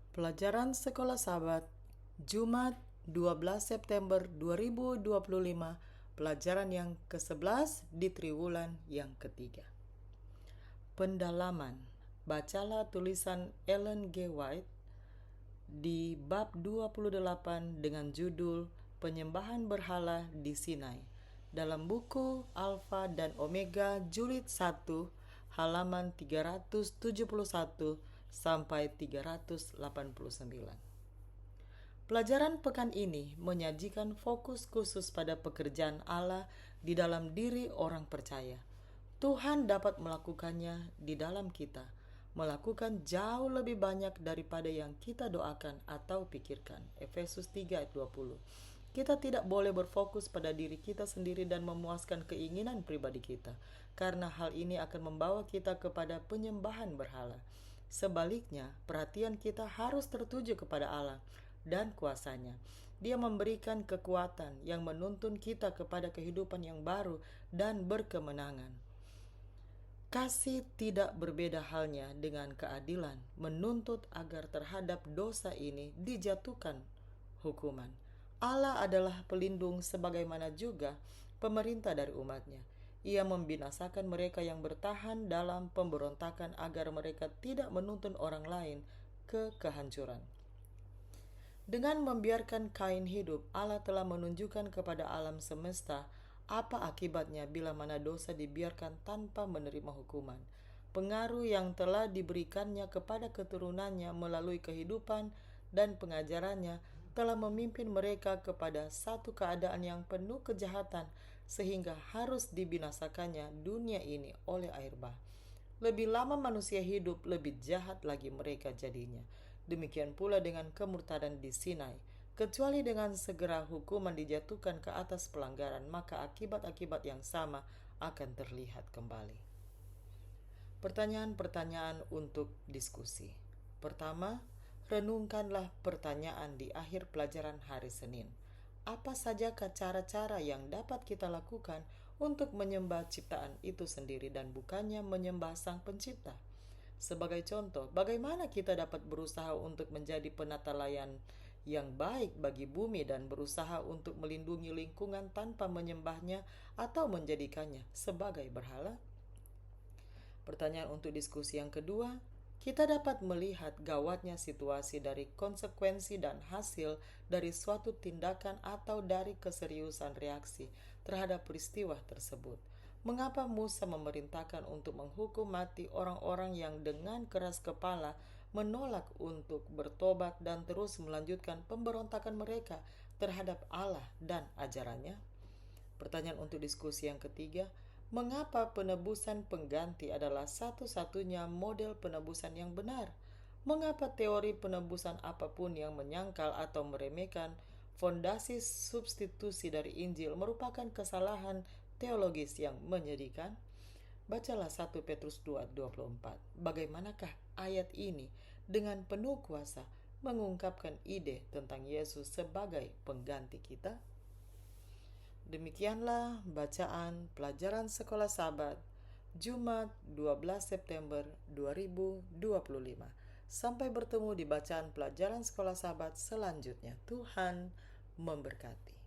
Pelajaran Sekolah Sahabat, Jumat 12 September 2025, pelajaran yang ke-11 di triwulan yang ketiga. Pendalaman, bacalah tulisan Ellen G. White di bab 28 dengan judul Penyembahan Berhala di Sinai dalam buku Alfa dan Omega Jilid 1 halaman 371 sampai 389. Pelajaran pekan ini menyajikan fokus khusus pada pekerjaan Allah di dalam diri orang percaya. Tuhan dapat melakukannya di dalam kita, melakukan jauh lebih banyak daripada yang kita doakan atau pikirkan. Efesus 3 ayat 20. Kita tidak boleh berfokus pada diri kita sendiri dan memuaskan keinginan pribadi kita, karena hal ini akan membawa kita kepada penyembahan berhala. Sebaliknya, perhatian kita harus tertuju kepada Allah dan kuasa-Nya. Dia memberikan kekuatan yang menuntun kita kepada kehidupan yang baru dan berkemenangan. Kasih tidak berbeda halnya dengan keadilan, menuntut agar terhadap dosa ini dijatuhkan hukuman. Allah adalah pelindung sebagaimana juga pemerintah dari umatnya. Ia membinasakan mereka yang bertahan dalam pemberontakan agar mereka tidak menuntun orang lain ke kehancuran. Dengan membiarkan Kain hidup, Allah telah menunjukkan kepada alam semesta apa akibatnya bila mana dosa dibiarkan tanpa menerima hukuman. Pengaruh yang telah diberikannya kepada keturunannya melalui kehidupan dan pengajarannya telah memimpin mereka kepada satu keadaan yang penuh kejahatan sehingga harus dibinasakannya dunia ini oleh air bah. Lebih lama manusia hidup, lebih jahat lagi mereka jadinya. Demikian pula dengan kemurtadan di Sinai. Kecuali dengan segera hukuman dijatuhkan ke atas pelanggaran, maka akibat-akibat yang sama akan terlihat kembali. Pertanyaan-pertanyaan untuk diskusi. Pertama, renungkanlah pertanyaan di akhir pelajaran hari Senin. Apa sajakah cara-cara yang dapat kita lakukan untuk menyembah ciptaan itu sendiri dan bukannya menyembah Sang Pencipta? Sebagai contoh, bagaimana kita dapat berusaha untuk menjadi penata layan yang baik bagi bumi dan berusaha untuk melindungi lingkungan tanpa menyembahnya atau menjadikannya sebagai berhala? Pertanyaan untuk diskusi yang kedua, kita dapat melihat gawatnya situasi dari konsekuensi dan hasil dari suatu tindakan atau dari keseriusan reaksi terhadap peristiwa tersebut. Mengapa Musa memerintahkan untuk menghukum mati orang-orang yang dengan keras kepala menolak untuk bertobat dan terus melanjutkan pemberontakan mereka terhadap Allah dan ajarannya? Pertanyaan untuk diskusi yang ketiga, mengapa penebusan pengganti adalah satu-satunya model penebusan yang benar? Mengapa teori penebusan apapun yang menyangkal atau meremehkan fondasi substitusi dari Injil merupakan kesalahan teologis yang menyedihkan? Bacalah 1 Petrus 2:24. Bagaimanakah ayat ini dengan penuh kuasa mengungkapkan ide tentang Yesus sebagai pengganti kita? Demikianlah bacaan pelajaran Sekolah Sahabat Jumat 12 September 2025. Sampai bertemu di bacaan pelajaran Sekolah Sahabat selanjutnya. Tuhan memberkati.